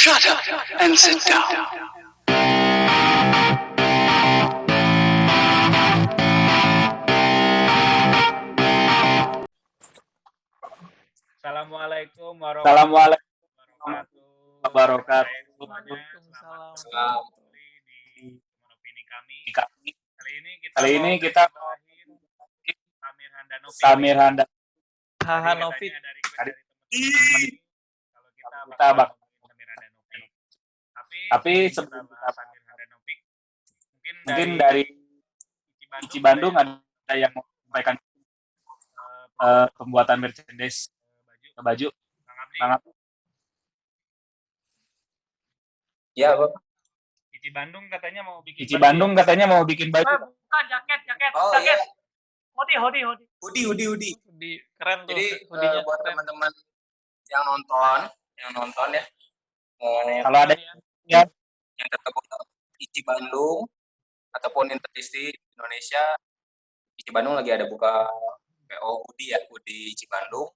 Shut up and sit down. Assalamualaikum Assalamualaikum warahmatullahi wabarakatuh. Selamat Salam. kembali di opini kami. Kami Kali ini kita mau Samir Handanovic. Samir Handanovic. Handanovic dari teman-teman kalau kita kita bakal Samir Handanovic. Tapi sebelum sebelum kita bahas Samir Handanovic, mungkin dari Ici Bandung ada yang mau sampaikan pembuatan merchandise baju. Bang Abdi. Ya, Bapak. Ici Bandung katanya mau bikin baju. Bukan jaket. Oh jaket. iya, Hoodie. Keren tuh. Jadi hoodie-nya buat keren. teman-teman yang nonton ya, Kalau ada yang ketemu Ici Bandung ataupun Interdisti Indonesia, Ici Bandung lagi ada buka PO hoodie Ici Bandung.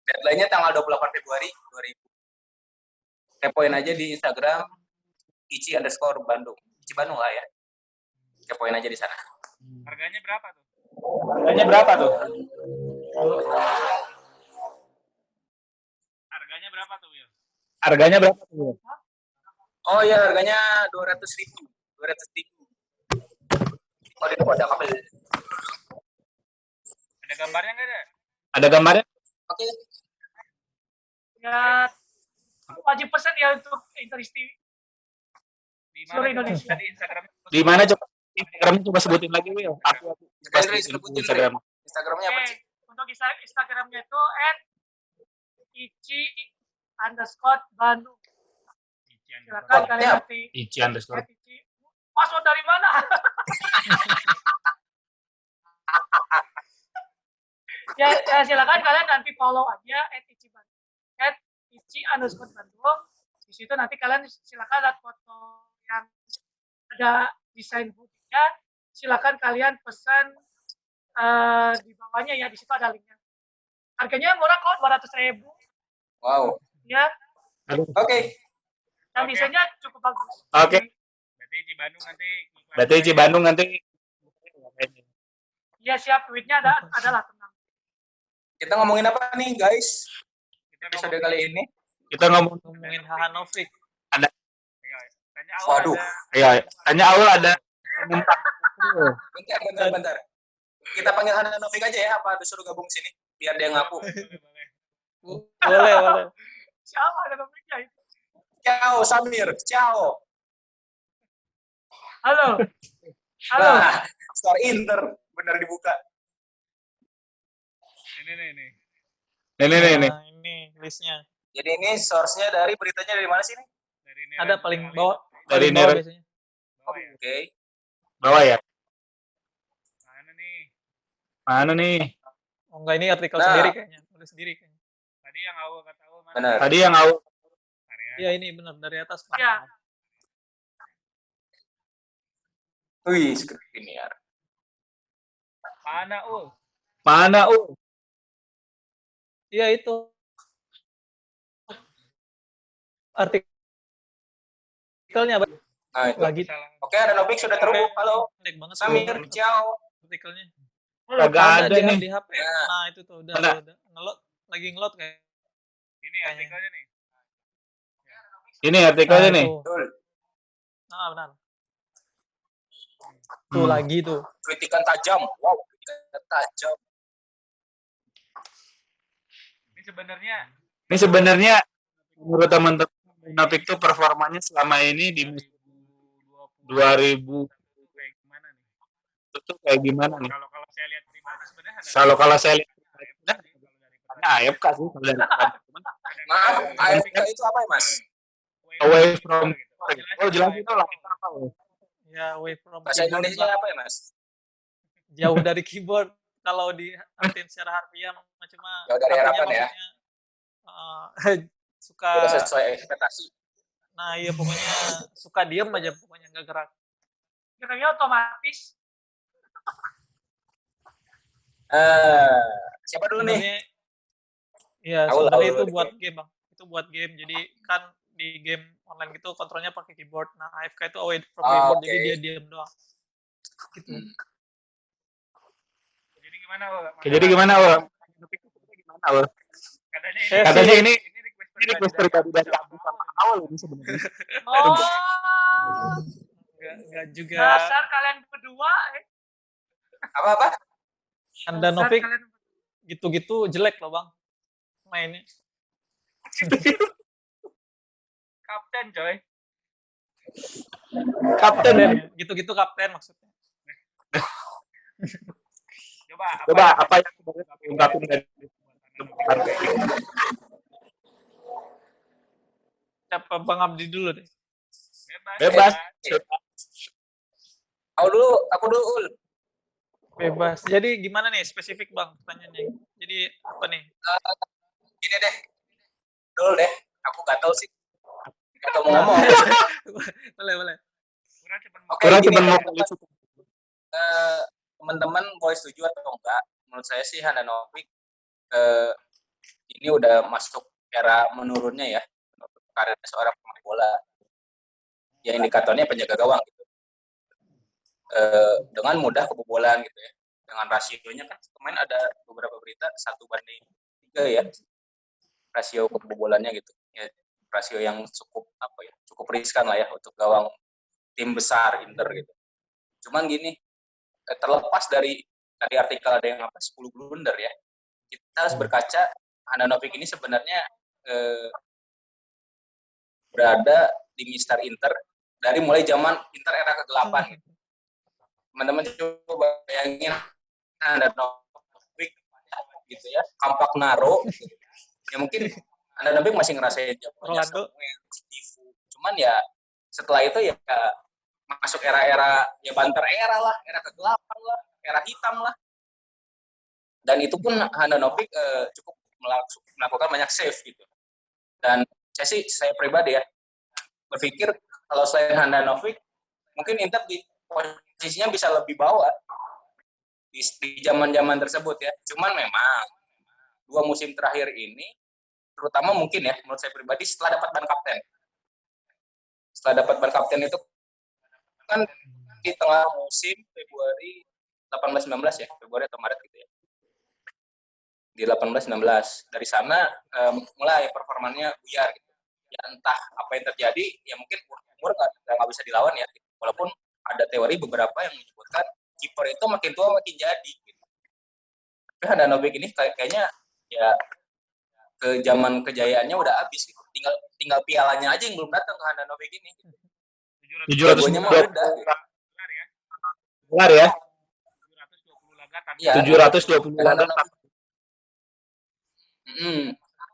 Deadline-nya tanggal 28 Februari 2000. Kepoin aja di Instagram Ici_Bandung. Ici Bandung lah ya. Kepoin aja di sana. Harganya berapa tuh? Will? Harganya berapa tuh? Oh iya, harganya 200.000. Oh, di tempat apa ya? Ada gambarnya nggak ada? Ada gambarnya? Oke. Ya, wajib pesan ya untuk Interdisti Di seluruh mana? Indonesia. Tadi Instagram. Di mana coba? Instagramnya coba sebutin lagi, Will. Sebutin Instagram. Instagramnya apa Oke, sih? untuk Instagramnya itu @ici_bandung. Silakan kalian nanti. Ici_. Ici. Password dari mana? ya, silakan kalian nanti follow aja @ici_bandung. @ici_bandung. Di situ nanti kalian silakan lihat foto yang ada desain hoodie-nya. Silakan kalian pesan di bawahnya ya, di situ ada linknya. Harganya murah kok, 200.000. Wow. Ya, Oke. dan desainnya cukup bagus. Oke. Berarti Ici Bandung nanti. Iya siap, duitnya adalah tenang. Kita ngomongin apa nih, guys? Episode kali ini. Kita ngomongin Handanovic. Ada. Tanya Waduh. Tanya Aul ada. Bentar. Kita panggil Handanovic aja ya, apa disuruh gabung sini biar dia ngaku. Boleh. Siapa ada topiknya itu? Ciao Samir, ciao. Halo. Nah, Star Inter benar dibuka. Ini listnya. Jadi ini source-nya dari beritanya dari mana sih nih? Ada paling bawah. Dari bawah biasanya. Oke. Bawah ya. Mana nih? Oh enggak, ini artikel Nah. sendiri kayaknya. Udah sendiri kayaknya. Tadi yang Benar. Aul. Iya, ini benar dari atas. Ya. Wih, skriniar. Mana Ul? Iya itu. Artikelnya Nah, itu. lagi. Oke, Handanovic sudah terhubung. Halo. Pendek banget Samir, ciao. artikelnya. Kagak ada nih. Di HP. Ya. Nah, itu tuh udah ngelot kayak. Ini artikelnya nih. Betul. Nah, benar. Tuh lagi tuh. Kritikan tajam. Wow, kritikan tajam. Ini sebenarnya menurut teman-teman Handanovic tuh performanya selama ini di 2000 itu kayak gimana nih? Kalau saya lihat pribadi sebenarnya Kalau saya lihat AFK sih kalau dari teman-teman. Maaf, AFK itu apa ya, Mas? Away from. Oh, jelas itu lah. ya away from Bahasa keyboard Indonesia lah. apa ya, Mas? Jauh dari keyboard. Kalau diartiin secara harfiah cuma Jauh dari harapan ya. Suka Tidak sesuai ekspektasi. Nah, iya pokoknya suka diem aja, pokoknya nggak gerak. Kira-kira otomatis. Siapa dulu nih? Iya, Aul sebenarnya itu dulu. buat game, Bang. Itu buat game. Jadi kan di game online gitu kontrolnya pakai keyboard. Nah, AFK itu away from Oh, keyboard oke. jadi dia diam doang. Gitu. Hmm. Jadi gimana, Wal? Gimana, Wal? Saya Katanya sih ini request pribadi dari aku sama Awal ini sebenarnya. Oh, enggak juga dasar kalian berdua. Apa? Handanovic Dasar kalian gitu-gitu jelek loh, Bang. Mainnya. kapten, coy. Kapten. Kapten, ya. Gitu-gitu kapten maksudnya. Coba apa yang sebenarnya diungkapin dari Siapa Bang Abdi dulu deh. bebas. Aku dulu. Ul. Bebas. Jadi gimana nih spesifik Bang pertanyaannya? Jadi apa nih? Gini deh. Dulu deh. Aku gak tahu sih. Gak tahu mau ngomong. Boleh. Oke, Kurang gini cuma mau teman-teman. Teman-teman boleh setuju atau enggak? Menurut saya sih Handanovic ini udah masuk era menurunnya ya. Karir seorang pemain bola. Ya indikatornya penjaga gawang gitu. Dengan mudah kebobolan gitu ya. Dengan rasionya kan kemarin ada beberapa berita 1:3 ya. Rasio kebobolannya gitu. Ya, rasio yang cukup riskan lah ya untuk gawang tim besar Inter gitu. Cuman gini, terlepas dari tadi artikel ada yang 10 blunder ya. Kita harus berkaca Handanovic ini sebenarnya berada di Mister Inter dari mulai zaman Inter era ke-8 gitu. Teman-teman coba bayangin Handanovic gitu ya, Kampak Naro gitu. Ya mungkin Handanovic masih ngerasain zamannya Samuel, Stifu. Cuman ya setelah itu ya masuk era-era ya banter era lah, era ke-8 lah, era hitam lah. Dan itu pun Handanovic cukup melakukan banyak save gitu. Dan saya pribadi ya berpikir kalau selain Handanovic mungkin Inter di posisinya bisa lebih bawah di zaman-zaman tersebut ya. Cuman memang 2 musim terakhir ini terutama mungkin ya menurut saya pribadi setelah dapat ban kapten. Setelah dapat ban kapten itu kan di tengah musim Februari 18-19 ya, Februari atau Maret gitu ya. Di 18-19 dari sana mulai performanya buyar gitu. Ya entah apa yang terjadi, ya mungkin umur nggak bisa dilawan ya. Gitu. Walaupun ada teori beberapa yang menyebutkan kiper itu makin tua makin jadi. Gitu. Tapi Handanovic ini kayaknya ya ke zaman kejayaannya udah habis. Gitu. Tinggal pialanya aja yang belum datang ke Handanovic ini. 720 mah udah. Gitu. Benar ya? 720 laga.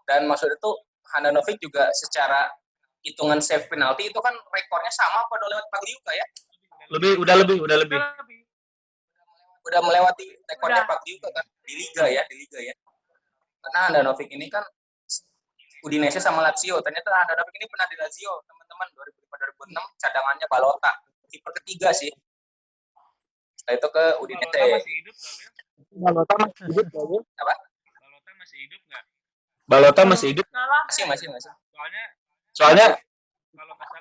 Dan maksud itu Handanovic juga secara hitungan save penalti itu kan rekornya sama pada lewat Pagliuca ya. Udah lebih. Udah melewati rekornya Pagliuca kan di liga ya. Karena Handanovic ini kan Udinese sama Lazio. Ternyata Handanovic ini pernah di Lazio, teman-teman, 2005-2006 cadangannya Balota. Kiper ketiga sih. Setelah itu ke Udinese. Balota masih hidup nggak? Apa? Balota masih hidup. Masih. Soalnya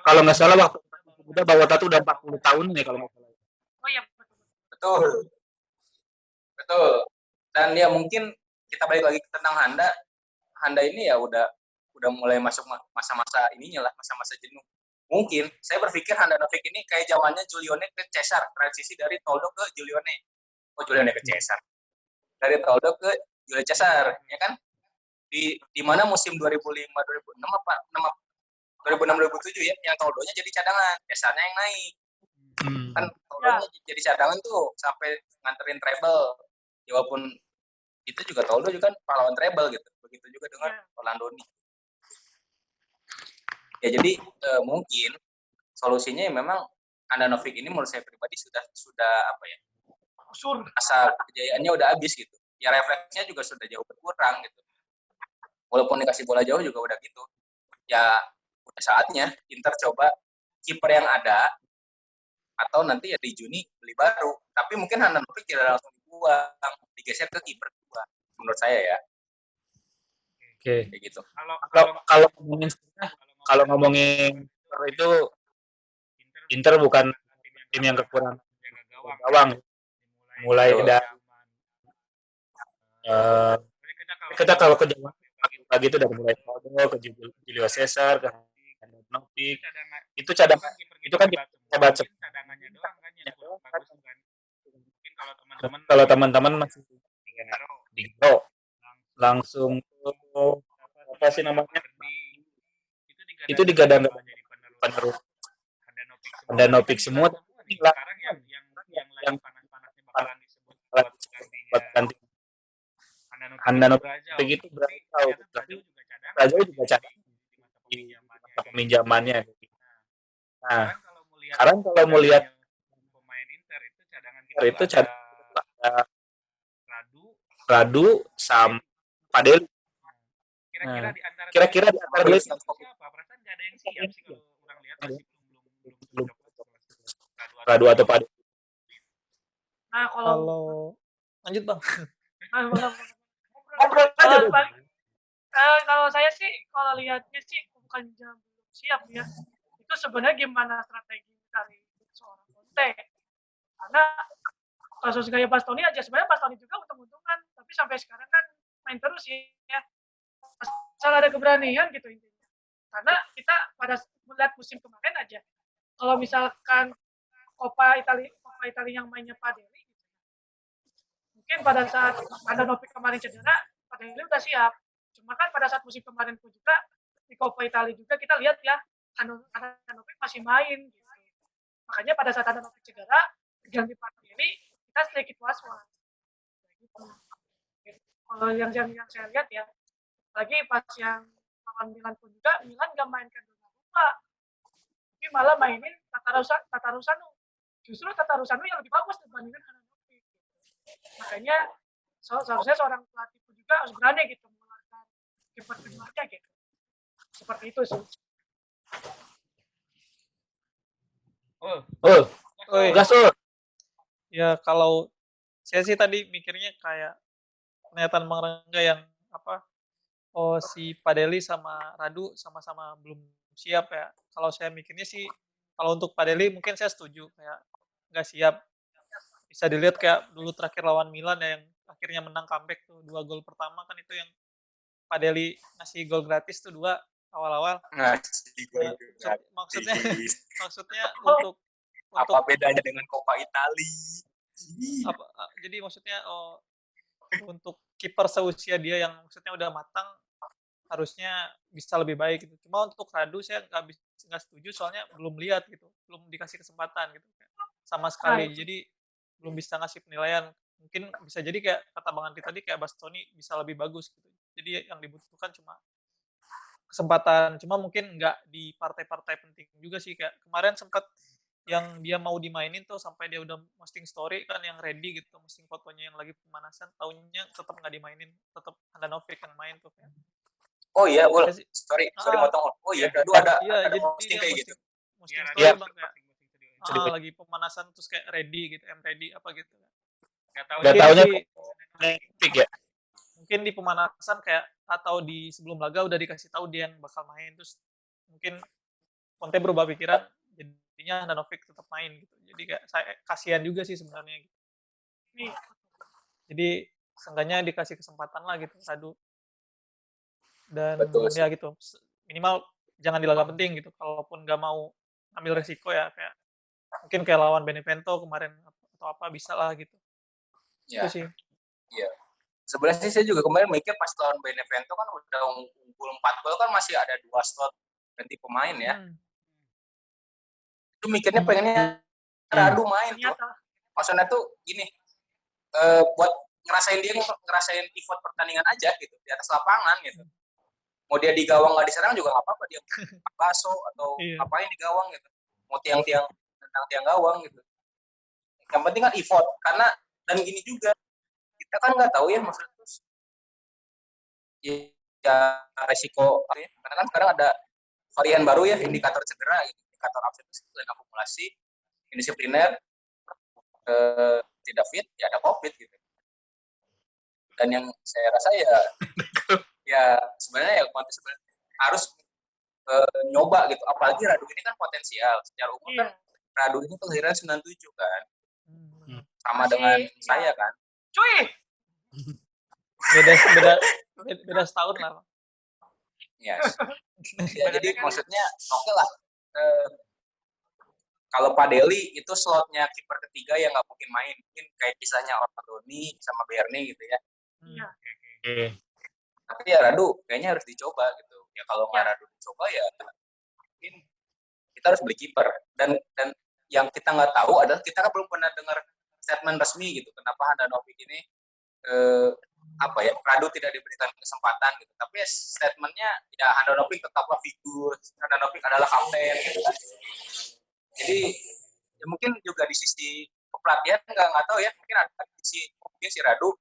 kalau nggak salah waktu udah Balota tuh udah 40 tahun nih kalau nggak salah. Oh iya, betul. Dan ya mungkin kita balik lagi tentang Handa ini ya udah mulai masuk masa-masa ininya lah, masa-masa jenuh. Mungkin saya berpikir Handanovic ini kayak zamannya Giulione ke Cesar, transisi dari Toldo ke Giulione. Giulione ke Cesar. Dari Toldo ke Giulio Cesar, ya kan? Di mana musim 2005-2006 apa 2006-2007 ya, yang Toldonya jadi cadangan, Cesarnya yang naik. Kan Toldonya jadi cadangan tuh sampai nganterin treble. Ya walaupun itu juga Toldo juga kan pahlawan treble gitu. Begitu juga dengan Orlandoni. Ya jadi mungkin solusinya ya memang Handanovic ini menurut saya pribadi sudah apa ya? Masa kejayaannya udah habis gitu. Ya refleksnya juga sudah jauh berkurang gitu. Walaupun dikasih bola jauh juga udah gitu. Ya udah saatnya Inter coba kiper yang ada atau nanti ya di Juni beli baru. Tapi mungkin Handanovic tidak langsung dibuang, digeser ke kiper kedua menurut saya ya. Oke. Kayak gitu. Kalau ngomongin itu Inter bukan tim yang kekurangan gawang. Mulai dari kita kalau ke Jawa lagi itu dari mulai Ronaldo ke Julio Cesar ke Handanovic itu cadangan itu kan hebat kalau teman-teman masih di langsung apa sih namanya itu digadang penerus Handanovic semua yang buat ganti Handanovic itu berarti tahu Raja juga cadang di masa peminjamannya. Nah, sekarang kalau melihat itu ada Radu sama Padel. Nah, kira-kira di antara dua Radu atau Padel? Nah, Kalau lanjut Bang. Kalau saya sih, kalau lihatnya sih bukan belum siap ya. Itu sebenarnya gimana strategi dari seorang Conte. Karena kasus gaya Bastoni aja sebenarnya Bastoni juga untung-untungan, tapi sampai sekarang kan main terus ya. Asal ada keberanian gitu intinya. Karena kita pada melihat musim kemarin aja, kalau misalkan Coppa Italia yang mainnya Padeli, mungkin pada saat Handanovic kemarin cedera, Padeli udah siap. Cuma kan pada saat musim kemarin pun juga di Coppa Italia juga kita lihat ya Handanovic masih main gitu. Makanya pada saat Handanovic cedera diganti Padeli, kita sedikit was-was. Gitu. Kalau yang saya lihat ya, lagi pas yang lawan Milan pun juga Milan nggak mainkan Donnarumma, tapi malah mainin Tatarusanu. Justru Tatarusanu yang lebih bagus dibandingkan Handanovic. Makanya seharusnya seorang pelatih pun juga harus berani gitu mengeluarkan kiper keduanya gitu. Seperti itu sih. Gasol. Ya kalau saya sih tadi mikirnya kayak pernyataan Bang Rangga yang apa? Oh si Padeli sama Radu sama-sama belum siap ya. Kalau saya mikirnya sih kalau untuk Padeli mungkin saya setuju kayak nggak siap. Bisa dilihat kayak dulu terakhir lawan Milan ya yang akhirnya menang comeback tuh 2 gol pertama kan itu yang Padeli ngasih gol gratis tuh 2 awal-awal. Maksudnya untuk apa bedanya dengan Coppa Italia? Jadi maksudnya untuk kiper seusia dia yang maksudnya udah matang harusnya bisa lebih baik gitu. Cuma untuk Radu saya nggak setuju soalnya belum lihat gitu, belum dikasih kesempatan gitu sama sekali. Jadi belum bisa ngasih penilaian. Mungkin bisa jadi kayak kata Bang Andri tadi kayak Bastoni bisa lebih bagus gitu. Jadi yang dibutuhkan cuma kesempatan. Cuma mungkin nggak di partai-partai penting juga sih kayak kemarin sempat yang dia mau dimainin tuh sampai dia udah posting story kan yang ready gitu, posting fotonya yang lagi pemanasan, tahunya tetap nggak dimainin, tetap Handanovic yang main tuh kayak. Oh iya, sorry motong. Oh iya, Radu ada posting kayak gitu. Posting story Bang kayak lagi pemanasan terus kayak ready gitu, ready apa gitu. Nggak taunya pick ya. Mungkin di pemanasan kayak atau di sebelum laga udah dikasih tahu dia yang bakal main terus mungkin Conte berubah pikiran jadinya Handanovic tetap main gitu. Jadi kayak saya kasihan juga sih sebenarnya gitu. Jadi seenggaknya dikasih kesempatan lah gitu Radu. Dan ya gitu. Minimal jangan di laga penting gitu. Kalaupun nggak mau ambil resiko ya kayak mungkin kayak lawan Benevento kemarin atau apa bisa lah gitu. Ya. Itu sih. Iya. Sebenarnya sih saya juga kemarin mikir pas lawan Benevento kan udah unggul 4 gol kan masih ada 2 slot ganti pemain ya. Itu mikirnya pengennya Radu main tuh. Maksudnya tuh gini, buat ngerasain pivot pertandingan aja gitu di atas lapangan gitu. Mau dia di gawang nggak diserang juga nggak apa-apa, dia baso atau ngapain di gawang gitu. Mau tiang-tiang tentang tiang gawang gitu. Yang penting kan pivot karena dan gini juga kita kan nggak tahu ya maksudnya terus ya resiko karena kan sekarang ada varian baru ya indikator cedera, indikator absensi dan akumulasi indisipliner tidak fit ya ada COVID gitu. Dan yang saya rasa ya sebenarnya ya Conte sebenarnya harus nyoba gitu. Apalagi Radu ini kan potensial. Secara umum Iya. kan Radu ini kelahiran 97 kan. Sama Masih, dengan ya. saya kan. Cuy, Beda setahun lah. Yes. Ya, jadi maksudnya oke lah. Kalau Pak Deli itu slotnya kiper ketiga yang nggak mungkin main. Mungkin kayak kisahnya Ortodoni sama Berni gitu ya. iya. Oke. Tapi ya Radu kayaknya harus dicoba gitu. Ya kalau nggak Ya. Radu dicoba ya mungkin kita harus beli kiper. Dan yang kita nggak tahu adalah kita kan belum pernah dengar statement resmi gitu. Kenapa Handanovic ini Radu tidak diberikan kesempatan gitu. Tapi ya statementnya ya Handanovic tetaplah figur. Handanovic adalah kapten gitu kan. Jadi ya mungkin juga di sisi kepelatihan nggak tahu ya, mungkin ada si Radu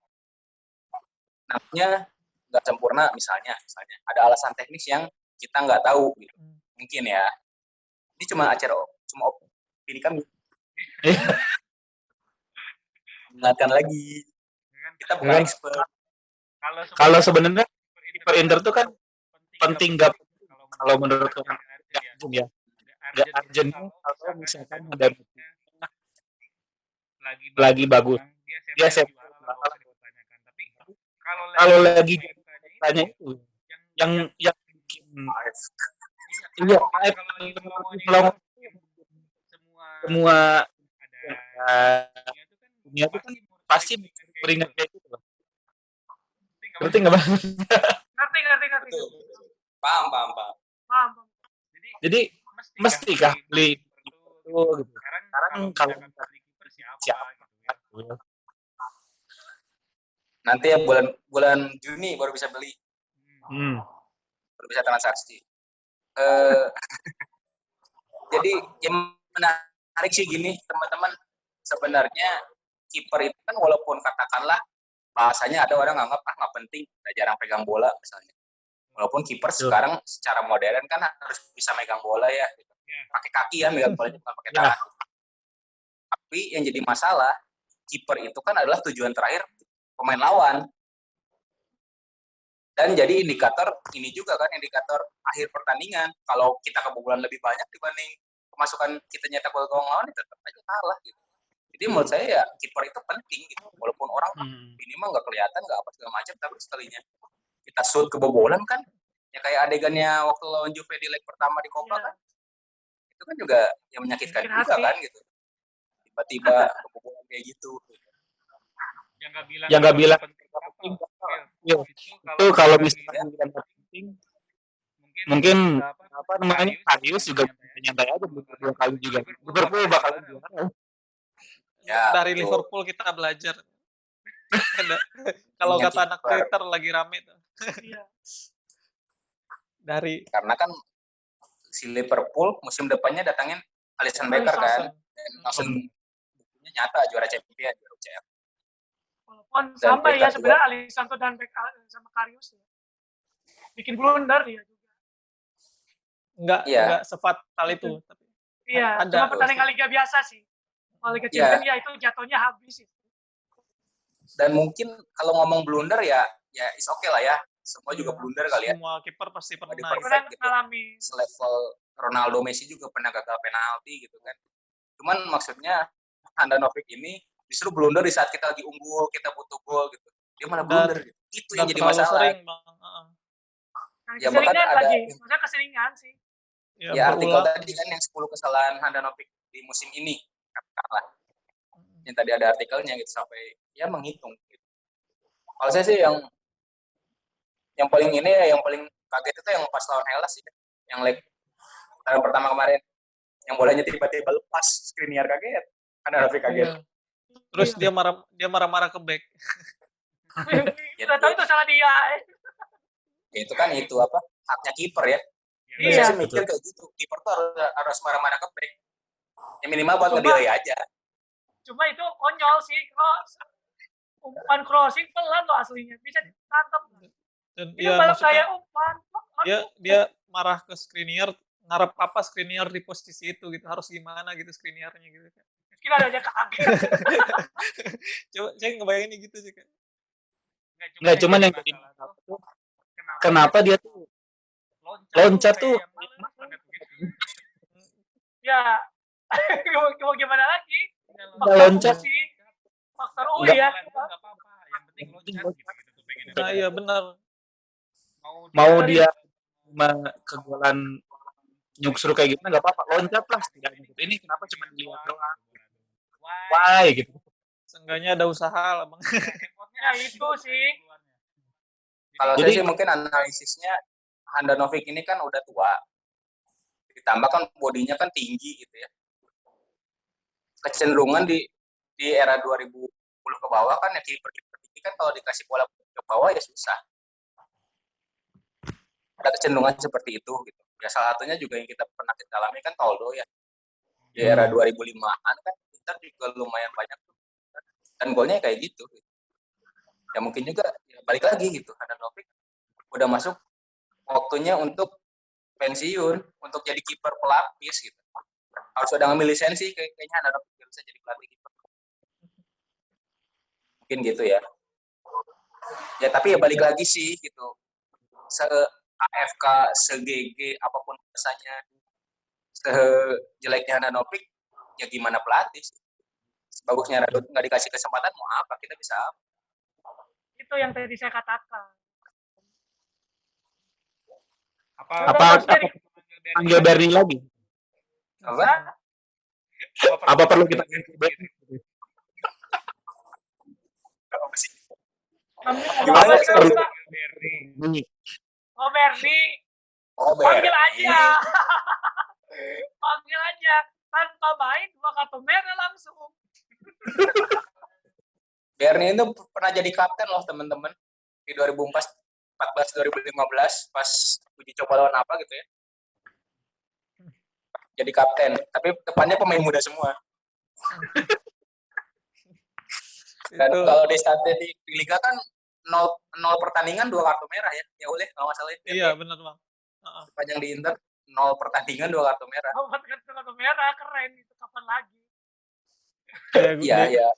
namanya nggak sempurna misalnya ada alasan teknis yang kita nggak tahu gitu. Mungkin ya ini cuma opini kami. Ingatkan lagi kita bukan expert. Kalau sebenarnya kiper Inter tuh kan penting nggak kalau menurut orang ya. Nggak urgent kalau misalkan ada lagi bagus. Dia siap tapi kalau lagi tanya itu yang iya kalau semua dunia itu kan pasti beringat kayak gitu loh. Ngerti nggak bang? Ngerti. Paham. Jadi mestikah beli itu gitu. Sekarang kalau siapa gitu. Nanti ya bulan Juni baru bisa beli. Baru bisa transaksi. Jadi yang menarik sih gini teman-teman, sebenarnya kiper itu kan walaupun katakanlah bahasanya ada orang nganggap nggak penting, udah jarang pegang bola misalnya. Walaupun kiper sekarang secara modern kan harus bisa megang bola ya, gitu. Pakai kaki ya megang bola, bukan pakai tangan. Tapi yang jadi masalah, kiper itu kan adalah tujuan terakhir pemain lawan. Dan jadi indikator ini juga kan indikator akhir pertandingan. Kalau kita kebobolan lebih banyak dibanding pemasukan kita nyetak gol gawang lawan, tetap aja kalah gitu. Jadi menurut saya ya kiper itu penting gitu. Walaupun orang ini mah nggak kelihatan, nggak apa segala macam, tapi sekalinya kita shoot kebobolan kan, ya kayak adegannya waktu lawan Juve di leg pertama di Copa kan, itu kan juga yang menyakitkan juga kan gitu. Tiba-tiba kebobolan kayak gitu. Yang nggak bilang penting. Itu kalau misalnya bilang penting, mungkin apa namanya Karius juga nyantai aja dua kali juga. Liverpool bakal juara. Ya, dari betul. Liverpool kita belajar. Kalau kata anak Twitter lagi rame tuh. Karena kan si Liverpool musim depannya datangin Alisson Becker kan, langsung buktinya nyata juara champion, juara UCL. Walaupun sama ya sebenarnya Alisson dan Becker sama Karius ya. Bikin blunder dia juga. Enggak sefatal itu. Tapi iya, cuma pertandingan liga biasa sih. Kalau Liga Champions ya itu jatuhnya habis itu. Dan mungkin kalau ngomong blunder ya is okay lah ya. Semua juga blunder kali ya. Semua kiper pasti pernah gitu. Selevel Ronaldo, Messi juga pernah gagal penalti gitu kan. Cuman maksudnya Handanovic ini justru blunder di saat kita lagi unggul, kita butuh gol gitu. Dia malah blunder gitu. Itu yang jadi masalah. Sering, ya bahkan ada maksudnya keseringan sih. Ya artikel tadi kan yang 10 kesalahan Handanovic di musim ini. Kalah. Yang tadi ada artikelnya gitu sampai ya menghitung gitu. Kalau saya sih yang paling kaget itu yang pas lawan Hellas sih, yang leg pertama kemarin yang bolanya tiba-tiba lepas, Skriniar kaget, Handanovic kaget. Terus dia marah-marah ke back. Udah tahu itu salah dia. Ya itu kan haknya kiper ya. Saya sih mikir kayak gitu, kiper tuh harus marah-marah ke back. Ya minimal buat ngedelay aja. Cuma itu konyol sih, umpan crossing pelan loh aslinya, bisa ditangkap. Dan itu malah kayak umpan. Dia marah ke Skriniar, ngarep apa Skriniar di posisi itu gitu, harus gimana gitu Skriniarnya gitu. Kira aja kaget. Coba saya ngebayangin gitu sih kan. Enggak cuman yang kenapa dia tuh Loncat tuh Ya, mau gimana lagi? nggak Faktor loncat. U sih. Faktor U Nggak. ya. Nah, iya benar. Mau dia kegolan nyuksur kayak gitu nggak apa-apa, loncat lah setidaknya gitu. Ini kenapa cuma dilihat doang? Why gitu? Seenggaknya ada usaha lah, Bang. Ya itu sih. Kalau saya Jadi sih mungkin analisisnya Handanovic ini kan udah tua, ditambah kan bodinya kan tinggi gitu ya. Kecenderungan di era 2010 ke bawah kan ya kiper tinggi kan kalau dikasih bola ke bawah ya susah. Ada kecenderungan seperti itu gitu. Ya salah satunya juga yang kita pernah kita alami kan Toldo ya. Di era 2005-an kan kita juga lumayan banyak tuh. Dan golnya kayak gitu. Ya mungkin juga ya balik lagi gitu. Handanovic udah masuk waktunya untuk pensiun, untuk jadi kiper pelapis gitu. Harus udah ngambil lisensi kayaknya Handanovic bisa jadi pelatih kiper. Mungkin gitu ya. Ya tapi ya balik lagi sih gitu. Se AFK, se-GG apapun rasanya, sejeleknya Handanovic, ya gimana pelatih? Bagusnya Radut nggak dikasih kesempatan mau apa? Kita bisa apa? Itu yang tadi saya katakan. apa panggil Bernie lagi? Apa perlu kita ganti Bernie? Apa sih? Gimana sih? Bernie. Oh Bernie, Oh, panggil aja. Panggil aja. Tanpa main 2 kartu merah langsung. Bernie itu pernah jadi kapten loh teman-teman di 2014-2015 pas uji coba lawan apa gitu ya. Jadi kapten, tapi depannya pemain muda semua. Dan kalau di statistik di liga kan 0 pertandingan 2 kartu merah ya. Ya boleh kalau nggak salah ya. Iya, benar, Bang. Sepanjang di Inter 0 pertandingan 2 kartu merah. Oh, kartu merah keren itu kapan lagi? Iya.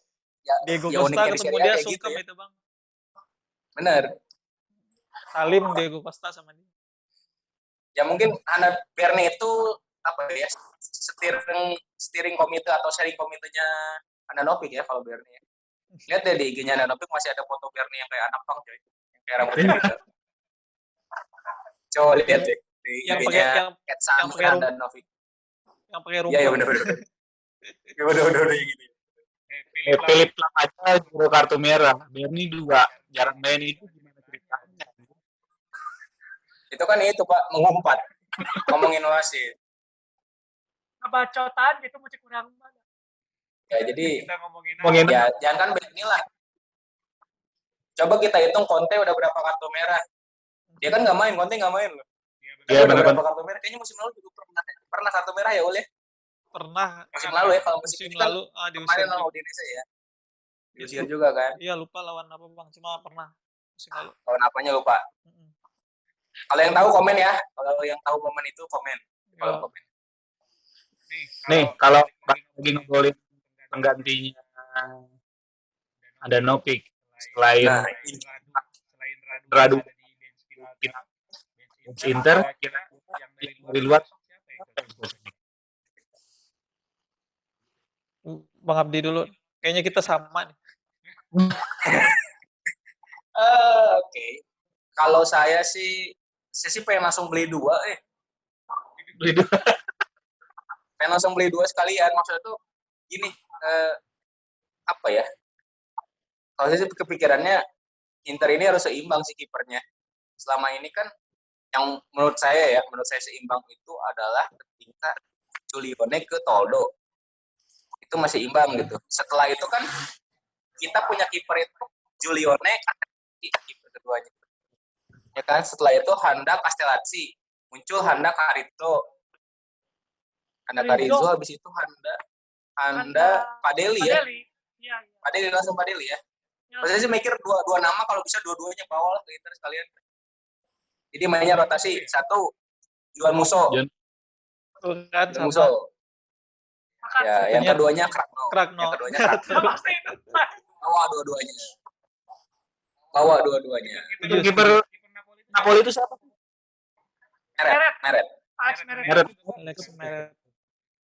Diego ya Costa ketemu dia kayak sungkem gitu ya. itu, Bang. Bener. Salim Diego Costa sama dia. Ya mungkin Bernie itu apa ya? Steering komite atau sharing komitenya Handanovic ya kalau Bernie ya. Lihat deh di IG-nya Handanovic masih ada foto Bernie yang kayak anak pang coy. Yang kayak rambutnya gitu. Coba lihat deh di IG-nya Handanovic. Yang pakai rumput. Iya benar. Ya benar yang gitu. Philip Lam aja juru kartu merah. Bernie juga jarang main, itu gimana ceritanya? Itu kan itu Pak, mengumpat. Ngomongin wasit. Kebacotan gitu masih kurang banget. Ya jadi Kita ngomongin ya jangan kan begini lah. Coba kita hitung Conte udah berapa kartu merah. Dia kan nggak main, Conte nggak main loh. Iya, udah benar. berapa kartu merah? Kayaknya musim lalu juga pernah kartu merah ya oleh. Pernah. Musim lalu ya, kalau musim lalu kemarin lawan Udinese ya. Diusir juga kan. Iya, lupa lawan apa, Bang. Cuma pernah musim lalu. Lawan apanya lupa. Kalau yang tahu komen ya. Kalau yang tahu komen itu komen. Kalau komen. Nih, kalau lagi ngobrolin penggantinya Handanovic selain Radu Inter, yang dari luar Bang Abdi dulu. Kayaknya kita sama nih. Oke. Kalau saya sih pengen langsung beli 2 pengen langsung beli 2 sekalian. Maksudnya tuh gini, apa ya? Kalau saya sih kepikirannya Inter ini harus seimbang sih kipernya. Selama ini kan yang menurut saya seimbang itu adalah ketika Giulione ke Toldo. Itu masih imbang gitu. Setelah itu kan kita punya kiper itu Giulione, kiper keduanya. Ya kan, setelah itu Handa Castellazzi, muncul Handa Carito. Handa Carrizo, habis itu Handa Padelli ya. Iya. Padelli langsung Padelli ya. Saya sih mikir dua nama kalau bisa dua-duanya bawa lah ke Inter sekalian. Jadi mainnya rotasi, satu Juan Musso. Kan Juan Musso. Ya, yang keduanya Krakno. Krakno. Yang keduanya Krakno. Bawa dua-duanya. Kiper Napoli itu siapa? Meret. Alex Meret. Alex Meret.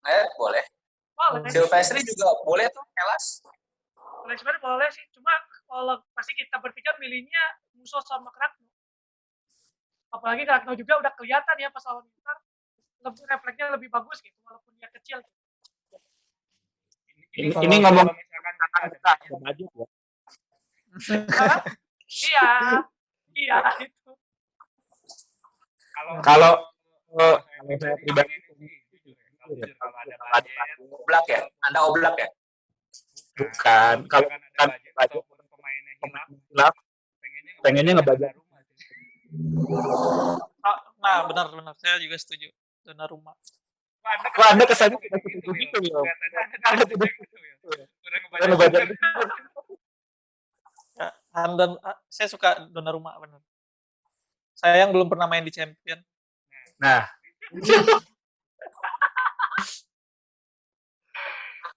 Meret boleh. Boleh. Silvestri juga boleh tuh, Hellas. Alex Meret boleh sih. Cuma kalau pasti kita berpikir milihnya Musso sama Krakno. Apalagi Krakno juga udah kelihatan ya pas lawan Inter. Refleksnya lebih bagus gitu, walaupun dia kecil. Ini ngomong misalkan kita ada budget ya. Iya itu. Kalau saya pribadi kalau ada budget, Oblak ya? Anda Oblak ya? bukan. Kalau kan budget pemainnya hilaf, pengennya ngebajak. Nah, benar. Saya juga setuju. Donnarumma. Wah, Anda kesannya tidak setuju gitu ya. Anda tidak udah ngebajak. Ya, saya suka Donnarumma benar. Sayang belum pernah main di Champion. Nah,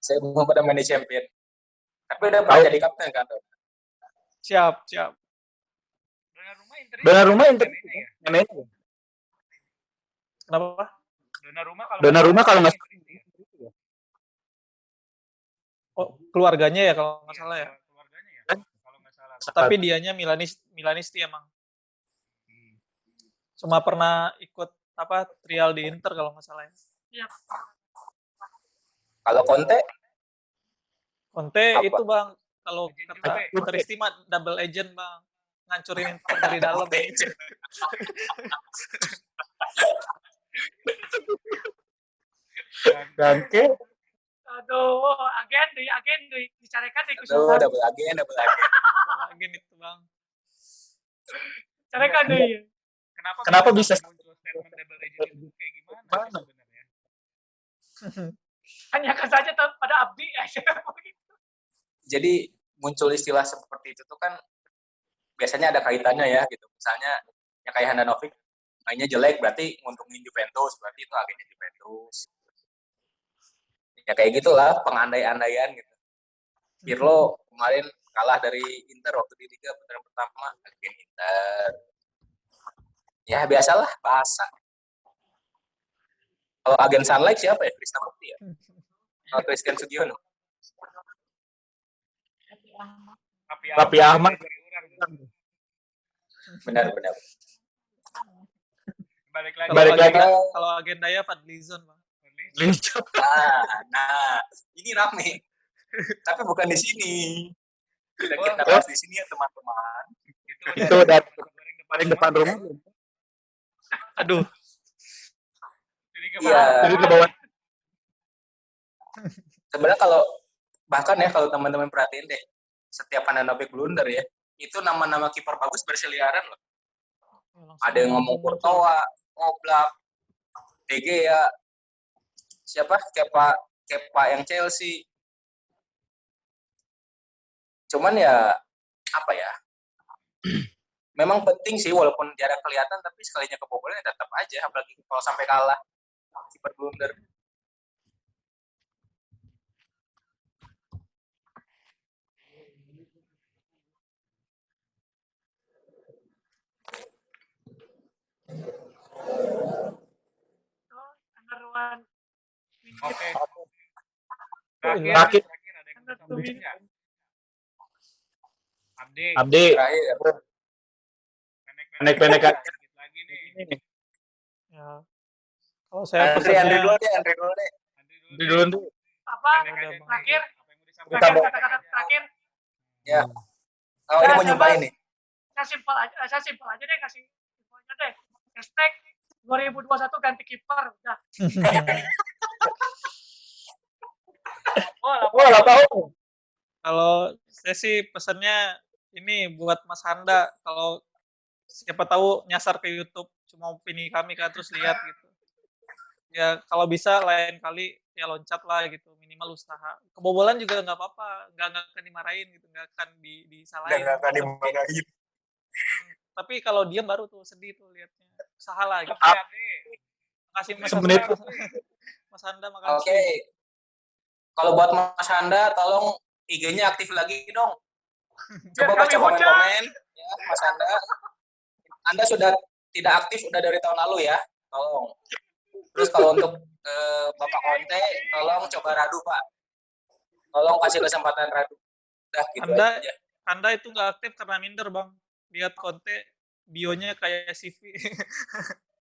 Saya belum pernah main di Champion. Tapi udah pernah jadi kapten kan? Siap. Donnarumma Inter ya. Kenapa? Donnarumma kalau nggak salah. Oh, keluarganya ya kalau nggak salah ya. Tapi dianya Milanisti emang. Cuma pernah ikut trial di Inter kalau nggak salah ya. Iya. Kalau Conte Conte Apa? itu Bang, kalau kata Interisti mah double agent Bang, ngancurin Inter dari dalam. Gangke. Aduh, agen dicarikan di Aduh, Kusuma. double agen. Agen itu Bang. Carikan deh. Kenapa bisa muncul statement double agent itu kayak gimana sebenarnya? Tanyakan saja pada Abdi aja. Jadi muncul istilah seperti itu tuh kan biasanya ada kaitannya ya gitu. Misalnya ya kayak Handanovic mainnya jelek berarti nguntungin Juventus, berarti itu agennya Juventus. Ya kayak gitulah pengandai-andaian gitu. Pirlo kemarin kalah dari Inter waktu di Liga putaran pertama, agen Inter. Ya biasalah bahasa. Kalau agen Sunlight siapa ya? Krista Mukti ya? Kalau Christian Sugiono? Raffi Ahmad. Benar. Balik lagi. Kalau agen Daya Fadlizon Bang. Nah, ini rame. Tapi bukan di sini. Kita bahas di sini ya teman-teman. Itu udah paling depan rumah. Aduh. Iya. Jadi ke bawah. Sebenarnya bahkan ya kalau teman-teman perhatiin deh, setiap Handanovic blunder ya, itu nama-nama kiper bagus berseliaran loh. Ada yang ngomong Courtois, Oblak, De Gea, siapa? Kepa yang Chelsea. Cuman ya apa ya? Memang penting sih walaupun jarang kelihatan, tapi sekalinya kebobolan ya tetap aja, apalagi kalau sampai kalah kiper blunder. Anderwan. Oke. Terakhir. Ada yang mau tambahin nggak? Abdi. Terakhir. Pendek-pendek Sedikit lagi nih. Ya. Kalau saya Andri dulu dulu. deh. Apa? Terakhir. Kata-kata terakhir. Ya. Oh, ini mau nyobain nih. Saya simpel aja deh, kasih info aja deh. Hashtag 2021 ganti kiper udah. Lah tahu. Kalau saya sih pesannya ini buat Mas Handa, kalau siapa tahu nyasar ke YouTube cuma opini kami kan terus lihat gitu. Ya kalau bisa lain kali ya loncat lah gitu, minimal usaha. Kebobolan juga nggak apa-apa, nggak akan dimarahin gitu, nggak akan disalahin. Nggak akan dimarahin. Tapi kalau diam baru tuh sedih tuh liatnya. Usaha lah gitu. Makasih Mas Semenit. Handa. Mas Handa makasih. Oke. Kalau buat Mas Handa, tolong IG-nya aktif lagi dong. Coba baca komen-komen ya, Mas Handa. Anda sudah tidak aktif udah dari tahun lalu ya. tolong. Terus kalau untuk Bapak Konte, tolong coba Radu Pak. Tolong kasih kesempatan Radu. Udah gitu aja. Anda itu nggak aktif karena minder bang. Lihat Conte bionya kayak CV.